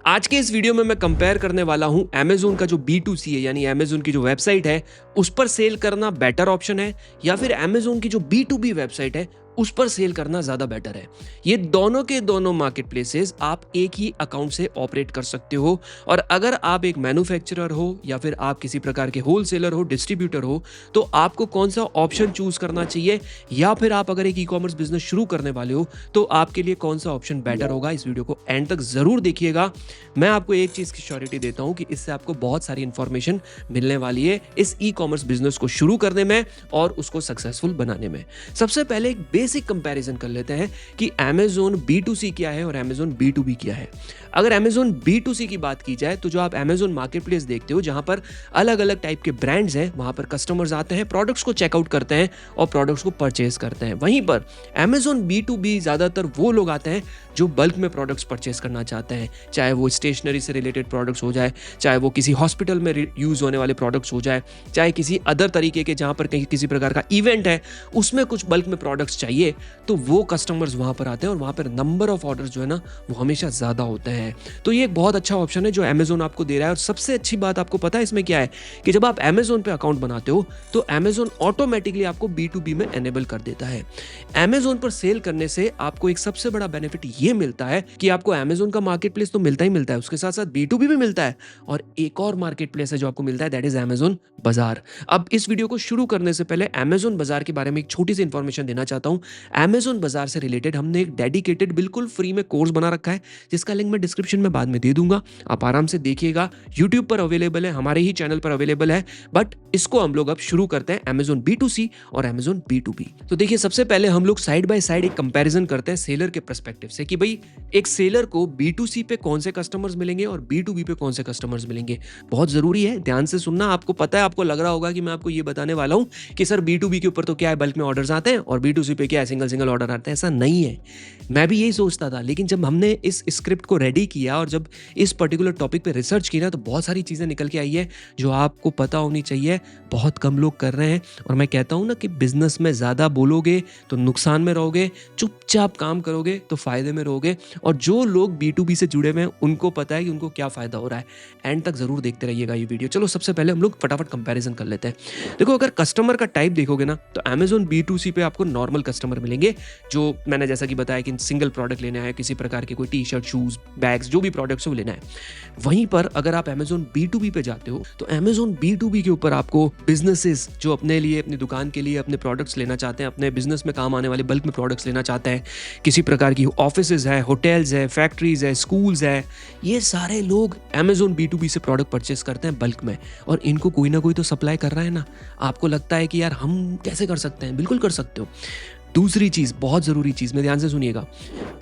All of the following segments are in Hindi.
आज के इस वीडियो में मैं कंपेयर करने वाला हूं Amazon का जो B2C है यानी Amazon की जो वेबसाइट है उस पर सेल करना बेटर ऑप्शन है या फिर Amazon की जो B2B वेबसाइट है उस पर सेल करना ज़्यादा बेटर है। ये दोनों के दोनों मार्केट प्लेसेस आप एक ही अकाउंट से ऑपरेट कर सकते हो और अगर आप एक मैन्युफैक्चरर हो या फिर आप किसी प्रकार के होलसेलर हो, डिस्ट्रीब्यूटर हो, तो आपको कौन सा ऑप्शन चूज करना चाहिए या फिर आप अगर एक ई कॉमर्स बिजनेस शुरू करने वाले हो तो आपके लिए कौन सा ऑप्शन बेटर होगा, इस वीडियो को एंड तक ज़रूर देखिएगा। मैं आपको एक चीज़ की श्योरिटी देता हूँ कि इससे आपको बहुत सारी इंफॉर्मेशन मिलने वाली है इस ई कॉमर्स बिजनेस को शुरू करने में और उसको सक्सेसफुल बनाने में। सबसे पहले एक बेसिक कंपैरिजन कर लेते हैं कि Amazon B2C क्या है और Amazon B2B क्या है। अगर Amazon B2C की बात की जाए तो जो आप Amazon मार्केटप्लेस देखते हो जहां पर अलग अलग टाइप के ब्रांड्स हैं, वहां पर कस्टमर्स आते हैं, प्रोडक्ट्स को चेकआउट करते हैं और प्रोडक्ट्स को परचेज करते हैं। वहीं पर Amazon B2B ज्यादातर वो लोग आते हैं जो बल्क में प्रोडक्ट्स परचेज करना चाहते हैं, चाहे वो स्टेशनरी से रिलेटेड प्रोडक्ट्स हो जाए, चाहे वो किसी हॉस्पिटल में यूज होने वाले प्रोडक्ट्स हो जाए, चाहे किसी अदर तरीके के जहां पर कहीं किसी प्रकार का इवेंट है उसमें कुछ बल्क में प्रोडक्ट्स चाहिए, तो वो कस्टमर्स वहां पर आते हैं और वहां पर नंबर ऑफ ऑर्डर्स जो है ना वो हमेशा ज्यादा होते हैं। तो ये एक बहुत अच्छा ऑप्शन है जो Amazon आपको दे रहा है। और सबसे अच्छी बात आपको पता है इसमें क्या है कि जब आप Amazon पे अकाउंट बनाते हो तो Amazon ऑटोमेटिकली आपको B2B में एनेबल कर देता है। Amazon पर सेल करने से आपको एक सबसे बड़ा बेनिफिट ये मिलता है कि आपको Amazon का मार्केट प्लेस तो मिलता ही मिलता है, उसके साथ साथ B2B भी मिलता है और एक और मार्केट प्लेस है जो आपको मिलता है, दैट इज Amazon बाजार। अब इस वीडियो को शुरू करने से पहले Amazon बाजार के बारे में एक छोटी सी इंफॉर्मेशन देना चाहता हूं। Amazon बाजार से रिलेटेड हमने एक डेडिकेटेड बिल्कुल फ्री में कोर्स बना रखा है जिसका लिंक मैं डिस्क्रिप्शन में बाद में दे दूंगा, आप आराम से देखिएगा। YouTube पर अवेलेबल है, हमारे ही चैनल पर अवेलेबल है। बट इसको हम लोग अब शुरू करते हैं Amazon B2C और Amazon B2B। तो देखिए सबसे पहले हम लोग साइड बाय साइड एक कंपैरिजन करते हैं सेलर के पर्सपेक्टिव से कि भाई एक सेलर को B2C पे कौन से कस्टमर्स मिलेंगे और B2B पे कौन से कस्टमर्स मिलेंगे। बहुत जरूरी है, ध्यान से सुनना। आपको पता है, आपको लग रहा होगा कि मैं आपको ये बताने वाला हूं कि सर B2B के ऊपर तो क्या है, बल्क में ऑर्डर्स आते हैं और B2C पे क्या है, सिंगल सिंगल ऑर्डर आते हैं। ऐसा नहीं है, मैं भी यही सोचता था, लेकिन जब हमने इस स्क्रिप्ट को रेडी किया और जब इस पर्टिकुलर टॉपिक पे रिसर्च किया तो बहुत सारी चीज़ें निकल के आई है जो आपको पता होनी चाहिए। बहुत कम लोग कर रहे हैं और मैं कहता हूं ना कि बिजनेस में ज़्यादा बोलोगे तो नुकसान में रहोगे, चुपचाप काम करोगे तो फायदे में रहोगे। और जो लोग B2B से जुड़े हुए हैं उनको पता है कि उनको क्या फ़ायदा हो रहा है। एंड तक ज़रूर देखते रहिएगा ये वीडियो। चलो सबसे पहले हम लोग फटाफट कंपैरिजन कर लेते हैं। देखो, अगर कस्टमर का टाइप देखोगे ना तो Amazon B2C पे आपको नॉर्मल कस्टमर मिलेंगे जो मैंने जैसा कि बताया कि सिंगल प्रोडक्ट लेना है, किसी प्रकार के कोई टी शर्ट, शूज, बैग्स, जो भी प्रोडक्ट्स वो लेना है। वहीं पर अगर आप Amazon B2B पे जाते हो तो Amazon B2B के ऊपर आपको बिजनेसेस जो अपने लिए, अपनी दुकान के लिए अपने प्रोडक्ट्स लेना चाहते हैं, अपने बिजनेस में काम आने वाले बल्क में प्रोडक्ट्स लेना चाहते हैं, किसी प्रकार की ऑफिसेज है, होटल्स है, फैक्ट्रीज है, स्कूल्स है, ये सारे लोग Amazon B2B से प्रोडक्ट परचेस करते हैं बल्क में और इनको कोई ना कोई तो सप्लाई कर रहा है ना। आपको लगता है कि यार हम कैसे कर सकते हैं? बिल्कुल कर सकते हो। दूसरी चीज, बहुत जरूरी चीज, में ध्यान से सुनिएगा,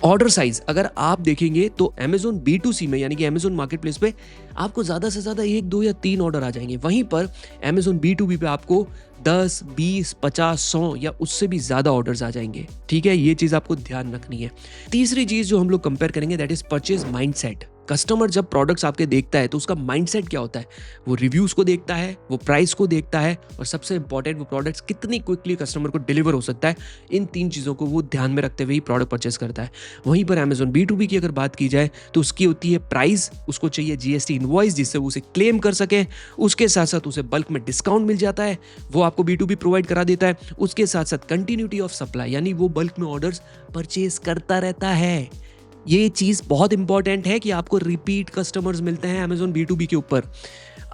ऑर्डर साइज अगर आप देखेंगे तो Amazon B2C में यानी कि Amazon मार्केटप्लेस पे आपको ज्यादा से ज्यादा 1, 2 या 3 ऑर्डर आ जाएंगे। वहीं पर Amazon B2B पे आपको 10, 20, 50, 100 या उससे भी ज्यादा ऑर्डर्स आ जाएंगे। ठीक है, ये चीज आपको ध्यान रखनी है। तीसरी चीज जो हम लोग कंपेयर करेंगे that is purchase mindset. Customer जब प्रोडक्ट्स आपके देखता है तो उसका माइंडसेट क्या होता है? वो रिव्यूज को देखता है, वो प्राइस को देखता है और सबसे इंपॉर्टेंट वो प्रोडक्ट्स कितनी क्विकली कस्टमर को डिलीवर हो सकता है। इन 3 चीज़ों को वो ध्यान में रखते हुए ही प्रोडक्ट परचेस करता है। वहीं पर Amazon B2B की अगर बात की जाए तो उसकी होती है प्राइस, उसको चाहिए GST इनवॉइस जिससे वो उसे क्लेम कर सके, उसके साथ साथ उसे बल्क में डिस्काउंट मिल जाता है, वो आपको B2B प्रोवाइड करा देता है। उसके साथ साथ कंटिन्यूटी ऑफ सप्लाई यानी वो बल्क में ऑर्डर्स परचेस करता रहता है। ये चीज बहुत इंपॉर्टेंट है कि आपको रिपीट कस्टमर्स मिलते हैं Amazon B2B के ऊपर।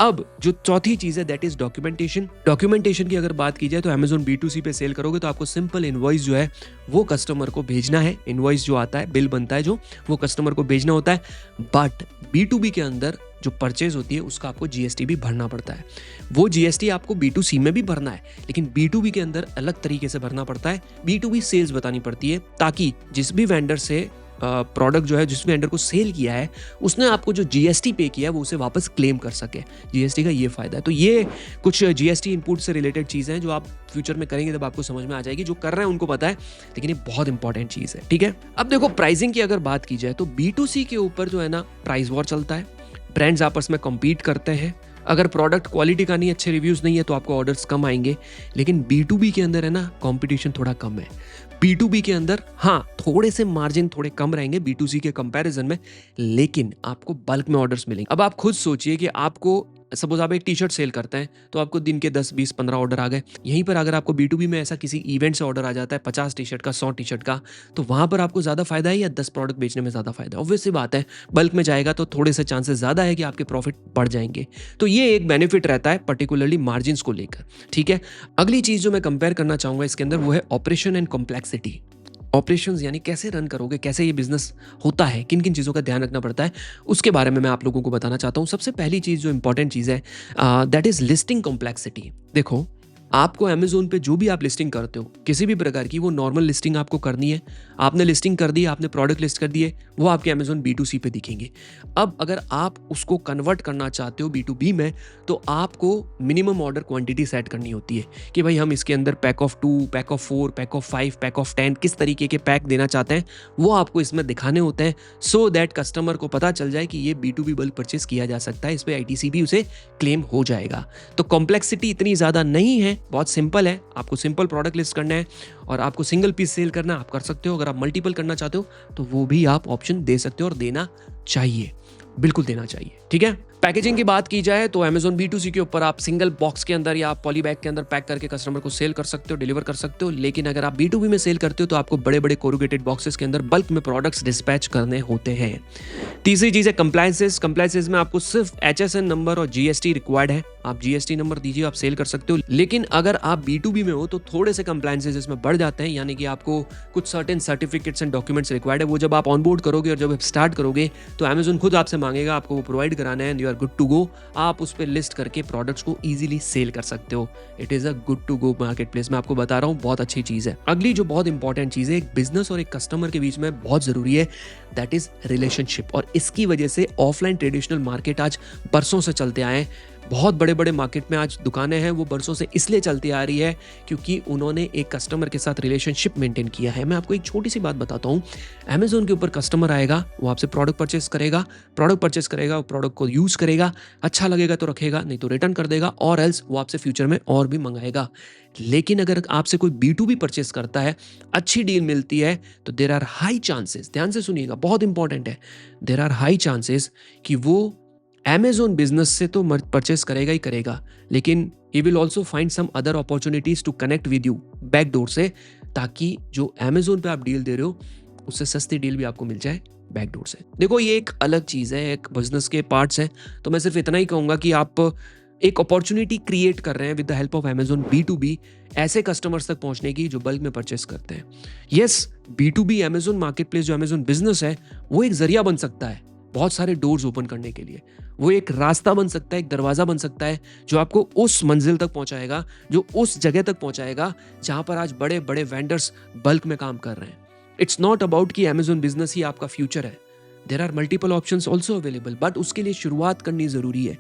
अब जो चौथी चीज है दैट इज डॉक्यूमेंटेशन। डॉक्यूमेंटेशन की अगर बात की जाए तो Amazon B2C पे सेल करोगे तो आपको सिंपल इनवॉइस जो है वो कस्टमर को भेजना है। इनवॉइस जो आता है, बिल बनता है जो, वो कस्टमर को भेजना होता है। बट B2B के अंदर जो परचेज होती है उसका आपको GST भी भरना पड़ता है। वो GST आपको B2C में भी भरना है लेकिन B2B के अंदर अलग तरीके से भरना पड़ता है। B2B सेल्स बतानी पड़ती है ताकि जिस भी वेंडर से प्रोडक्ट जो है, जिस वेंडर को सेल किया है, उसने आपको जो GST पे किया है वो उसे वापस क्लेम कर सके। GST का ये फायदा है। तो ये कुछ GST इनपुट से रिलेटेड चीज़ें हैं जो आप फ्यूचर में करेंगे तब आपको समझ में आ जाएगी। जो कर रहे हैं उनको पता है, लेकिन ये बहुत इंपॉर्टेंट चीज़ है। ठीक है, अब देखो प्राइसिंग की अगर बात की जाए तो B2C के ऊपर जो है ना प्राइस वॉर चलता है, ब्रांड्स आपस में कॉम्पीट करते हैं। अगर प्रोडक्ट क्वालिटी का नहीं, अच्छे रिव्यूज़ नहीं है तो आपको ऑर्डर्स कम आएंगे। लेकिन B2B के अंदर है ना, कंपटीशन थोड़ा कम है। B2B के अंदर हाँ, थोड़े से मार्जिन थोड़े कम रहेंगे B2C के कंपैरिजन में, लेकिन आपको बल्क में ऑर्डर्स मिलेंगे। अब आप खुद सोचिए कि आपको सपोज आप एक टी शर्ट सेल करते हैं तो आपको दिन के 10, 20, 15 ऑर्डर आ गए। यहीं पर अगर आपको B2B में ऐसा किसी इवेंट से ऑर्डर आ जाता है 50 टी शर्ट का, 100 टी शर्ट का, तो वहां पर आपको ज़्यादा फायदा है या 10 प्रोडक्ट बेचने में ज़्यादा फायदा है? ऑब्वियस सी बात है, बल्क में जाएगा तो थोड़े से चांसेस ज़्यादा है कि आपके प्रॉफिट बढ़ जाएंगे। तो ये एक बेनिफिट रहता है पर्टिकुलरली मार्जिन को लेकर। ठीक है, अगली चीज़ जो मैं कंपेयर करना चाहूँगा इसके अंदर वो है ऑपरेशन एंड कॉम्प्लेक्सिटी। ऑपरेशंस यानी कैसे रन करोगे, कैसे ये बिजनेस होता है, किन किन चीज़ों का ध्यान रखना पड़ता है, उसके बारे में मैं आप लोगों को बताना चाहता हूँ। सबसे पहली चीज़ जो इंपॉर्टेंट चीज़ है दैट इज़ लिस्टिंग कॉम्प्लेक्सिटी। देखो, आपको अमेजोन पे जो भी आप लिस्टिंग करते हो किसी भी प्रकार की, वो नॉर्मल लिस्टिंग आपको करनी है। आपने लिस्टिंग कर दी, आपने प्रोडक्ट लिस्ट कर दिए, वो आपके अमेजोन B2C पे दिखेंगे। अब अगर आप उसको कन्वर्ट करना चाहते हो B2B में, तो आपको मिनिमम ऑर्डर क्वांटिटी सेट करनी होती है कि भाई हम इसके अंदर pack of 2, pack of 4, pack of 5, pack of 10 किस तरीके के पैक देना चाहते हैं वो आपको इसमें दिखाने होते हैं, सो दैट कस्टमर को पता चल जाए कि ये B2B बल्क परचेस किया जा सकता है, इस पर ITC भी उसे क्लेम हो जाएगा। तो कॉम्प्लेक्सिटी इतनी ज़्यादा नहीं है, बहुत सिंपल है। आपको सिंपल प्रोडक्ट लिस्ट करना है और आपको सिंगल पीस सेल करना आप कर सकते हो। अगर आप मल्टीपल करना चाहते हो तो वो भी आप ऑप्शन दे सकते हो और देना चाहिए, बिल्कुल देना चाहिए। ठीक है, पैकेजिंग की बात की जाए तो अमेजोन B2C के ऊपर आप सिंगल बॉक्स के अंदर या पॉली बैग के अंदर पैक करके कस्टमर को सेल कर सकते हो, डिलीवर कर सकते हो। लेकिन अगर आप B2B में सेल करते हो तो आपको बड़े बड़े कोरुगेटेड बॉक्सेस के अंदर बल्क में प्रोडक्ट्स डिस्पैच करने होते हैं। तीसरी चीज है कंप्लायंसेस। कंप्लायंसेस में आपको सिर्फ HSN नंबर और GST रिक्वायर्ड है। आप GST नंबर दीजिए, आप सेल कर सकते हो। लेकिन अगर आप B2B में हो तो थोड़े से कंप्लायंसेस इसमें बढ़ जाते हैं, यानी कि आपको कुछ certain certificates and documents required है। वो जब आप ऑनबोर्ड करोगे और जब आप स्टार्ट करोगे तो अमेजोन खुद आपसे मांगेगा, आपको वो प्रोवाइड कराना है and you are good to go. आप उस पर लिस्ट करके प्रोडक्ट्स को इजीली सेल कर सकते हो। It is a good to go market place. मैं आपको बता रहा हूँ, बहुत अच्छी चीज है। अगली जो बहुत इंपॉर्टेंट चीज है एक बिजनेस और एक कस्टमर के बीच में बहुत जरूरी है, दैट इज रिलेशनशिप। और इसकी वजह से ऑफलाइन ट्रेडिशनल मार्केट आज बरसों से चलते आए हैं। बहुत बड़े बड़े मार्केट में आज दुकानें हैं, वो बरसों से इसलिए चलती आ रही है क्योंकि उन्होंने एक कस्टमर के साथ रिलेशनशिप मेंटेन किया है। मैं आपको एक छोटी सी बात बताता हूँ। अमेजोन के ऊपर कस्टमर आएगा, वो आपसे प्रोडक्ट परचेस करेगा, वो प्रोडक्ट को यूज करेगा, अच्छा लगेगा तो रखेगा, नहीं तो रिटर्न कर देगा, और एल्स वो आपसे फ्यूचर में और भी मंगाएगा। लेकिन अगर आपसे कोई B2B परचेस करता है, अच्छी डील मिलती है, तो देयर आर हाई चांसेस, ध्यान से सुनिएगा, बहुत इंपॉर्टेंट है, देयर आर हाई चांसेस कि वो अमेजोन बिजनेस से तो परचेस करेगा ही करेगा, लेकिन he will also find some other opportunities to connect with you back door से, ताकि जो अमेजोन पे आप डील दे रहे हो उससे सस्ती डील भी आपको मिल जाए बैक डोर से। देखो, ये एक अलग चीज़ है, एक बिजनेस के पार्ट्स हैं। तो मैं सिर्फ इतना ही कहूँगा कि आप एक अपॉर्चुनिटी क्रिएट कर रहे हैं with the help of Amazon B2B ऐसे कस्टमर्स तक पहुंचने की जो बल्क में परचेस करते हैं। Yes, B2B Amazon market place जो अमेजोन बिजनेस है वो एक जरिया बन सकता है बहुत सारे डोर्स ओपन करने के लिए। वो एक रास्ता बन सकता है, एक दरवाजा बन सकता है जो आपको उस मंजिल तक पहुंचाएगा, जो उस जगह तक पहुंचाएगा जहां पर आज बड़े बड़े वेंडर्स बल्क में काम कर रहे हैं। इट्स नॉट अबाउट कि अमेजोन बिजनेस ही आपका फ्यूचर है। There are multiple options also available, but उसके लिए शुरुआत करनी जरूरी है।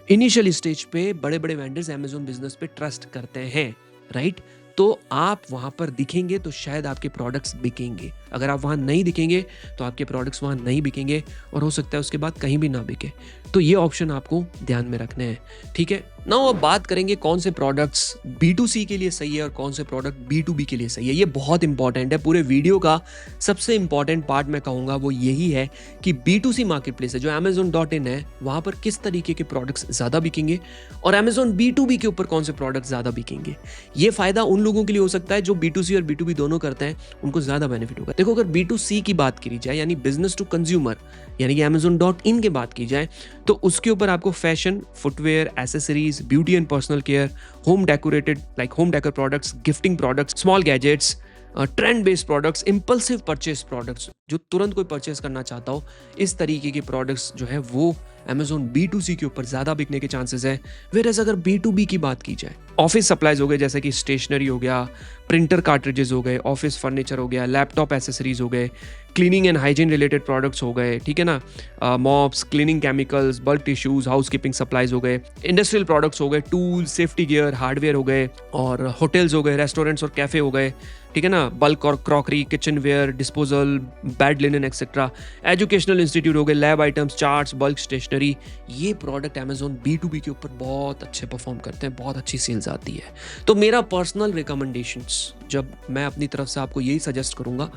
इनिशियल स्टेज पे बड़े बड़े वेंडर्स अमेजोन बिजनेस पे ट्रस्ट करते हैं, राइट? तो आप वहां पर दिखेंगे तो शायद आपके प्रोडक्ट्स बिकेंगे। अगर आप वहां नहीं दिखेंगे तो आपके प्रोडक्ट्स वहां नहीं बिकेंगे और हो सकता है उसके बाद कहीं भी ना बिके। तो ये ऑप्शन आपको ध्यान में रखने हैं, ठीक है? नाउ अब बात करेंगे कौन से प्रोडक्ट्स B2C के लिए सही है और कौन से प्रोडक्ट B2B के लिए सही है। ये बहुत इंपॉर्टेंट है। पूरे वीडियो का सबसे इंपॉर्टेंट पार्ट मैं कहूँगा वो यही है कि B2C मार्केट प्लेस है जो Amazon.in है, वहाँ पर किस तरीके के प्रोडक्ट्स ज़्यादा बिकेंगे और Amazon B2B के ऊपर कौन से प्रोडक्ट्स ज़्यादा बिकेंगे। ये फ़ायदा उन लोगों के लिए हो सकता है जो B2C और B2B दोनों करते हैं, उनको ज़्यादा बेनिफिट होगा। देखो, अगर B2C की बात करी जाए यानी बिजनेस टू कंज्यूमर यानी कि Amazon.in की बात की जाए तो उसके ऊपर आपको fashion, footwear, accessories, beauty and personal care, home decorated like home decor products, gifting products, small gadgets, trend based products, impulsive purchase products जो तुरंत कोई परचेज करना चाहता हो, इस तरीके के प्रोडक्ट्स जो है वो Amazon B2C के ऊपर ज़्यादा बिकने के चांसेस है। वेयर एज अगर B2B की बात की जाए, ऑफिस सप्लाईज हो गए जैसे कि स्टेशनरी हो गया, प्रिंटर कार्ट्रिजेस हो गए, ऑफिस फर्नीचर हो गया, लैपटॉप एसेसरीज हो गए, cleaning and hygiene related products हो गए, ठीक है ना, mops, cleaning chemicals, bulk tissues, house keeping supplies हो गए, इंडस्ट्रियल प्रोडक्ट्स हो गए, टूल्स, सेफ्टी गियर, हार्डवेयर हो गए, और होटल्स हो गए, रेस्टोरेंट्स और कैफे हो गए, ठीक है ना, बल्क और crockery, kitchen ware, disposal, bed linen etcetera, educational institute हो गए, lab items, charts, bulk stationery. ये प्रोडक्ट अमेजोन B2B के ऊपर बहुत अच्छे परफॉर्म करते हैं, बहुत अच्छी सेल्स आती है। तो मेरा पर्सनल रिकमेंडेशंस, जब मैं अपनी तरफ से आपको यही सजेस्ट करूंगा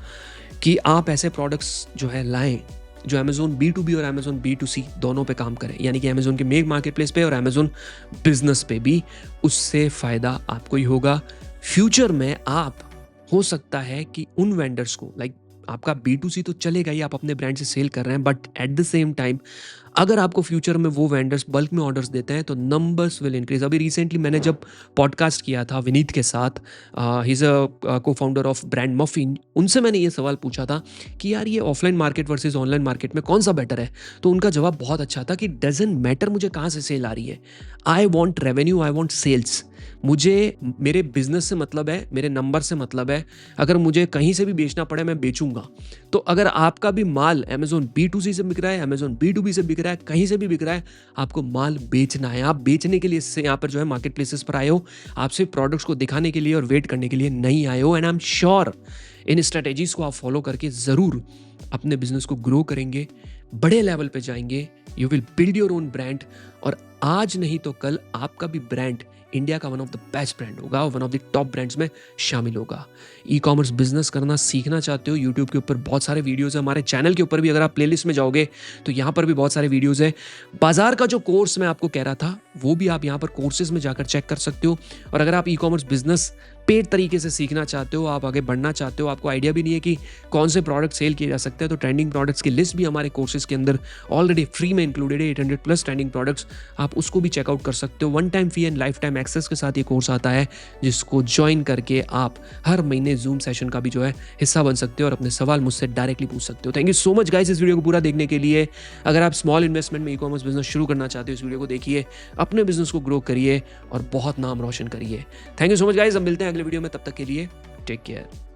कि आप ऐसे प्रोडक्ट्स जो है लाएं जो अमेजोन B2B और अमेजोन B2C दोनों पे काम करें, यानी कि अमेजोन के मेक मार्केट प्लेस पे और अमेजोन बिजनेस पे भी। उससे फ़ायदा आपको ही होगा। फ्यूचर में आप हो सकता है कि उन वेंडर्स को, लाइक आपका B2C तो चलेगा ही, आप अपने ब्रांड से सेल कर रहे हैं, but at the same time अगर आपको फ्यूचर में वो वेंडर्स बल्क में ऑर्डर्स देते हैं तो नंबर्स विल इंक्रीज। अभी रिसेंटली मैंने जब पॉडकास्ट किया था विनीत के साथ, ही इज़ अ को फाउंडर ऑफ ब्रांड मफिन, उनसे मैंने ये सवाल पूछा था कि यार ये offline market versus online market में कौन सा बेटर है। तो उनका जवाब बहुत अच्छा था कि डजेंट मैटर मुझे कहाँ से सेल आ रही है, I want revenue, I want sales. मुझे मेरे बिजनेस से मतलब है, मेरे नंबर से मतलब है। अगर मुझे कहीं से भी बेचना पड़े मैं बेचूंगा। तो अगर आपका भी माल अमेजोन B2C से बिक रहा है, अमेजोन B2B से बिक रहा है, कहीं से भी बिक रहा है, आपको माल बेचना है। आप बेचने के लिए यहाँ पर जो है मार्केट प्लेसेस पर आए हो, आप सिर्फ प्रोडक्ट्स को दिखाने के लिए और वेट करने के लिए नहीं आए हो। And I am sure in strategies को आप फॉलो करके ज़रूर अपने बिजनेस को ग्रो करेंगे, बड़े लेवल पे जाएंगे। You will build your own brand, और आज नहीं तो कल आपका भी ब्रांड इंडिया का one of the best brand होगा, one of the top brands में शामिल होगा। ई कॉमर्स बिजनेस करना सीखना चाहते हो, यूट्यूब के ऊपर बहुत सारे वीडियोस हैं, हमारे चैनल के ऊपर भी अगर आप प्लेलिस्ट में जाओगे तो यहाँ पर भी बहुत सारे वीडियोस हैं। बाजार का जो कोर्स मैं आपको कह रहा था वो भी आप यहाँ पर कोर्सेज में जाकर चेक कर सकते हो। और अगर आप ई कॉमर्स बिजनेस पेड तरीके से सीखना चाहते हो, आप आगे बढ़ना चाहते हो, आपको आइडिया भी नहीं है कि कौन से प्रोडक्ट सेल किए जा सकते हैं, तो ट्रेंडिंग प्रोडक्ट्स की लिस्ट भी हमारे कोर्सेज के अंदर ऑलरेडी फ्री में इंक्लूडेड है, 800+ ट्रेंडिंग प्रोडक्ट्स, आप उसको भी चेकआउट कर सकते हो। 1 time fee and life time access के साथ ये कोर्स आता है, जिसको ज्वाइन करके आप हर महीने जूम सेशन का भी जो है हिस्सा बन सकते हो और अपने सवाल मुझसे डायरेक्टली पूछ सकते हो। Thank you so much guys इस वीडियो को पूरा देखने के लिए। अगर आप स्मॉल इन्वेस्टमेंट में ई कॉमर्स बिजनेस शुरू करना चाहते हो, इस वीडियो को देखिए, अपने बिजनेस को ग्रो करिए और बहुत नाम रोशन करिए। Thank you so much guys, अब मिलते हैं अगले वीडियो में, तब तक के लिए टेक केयर।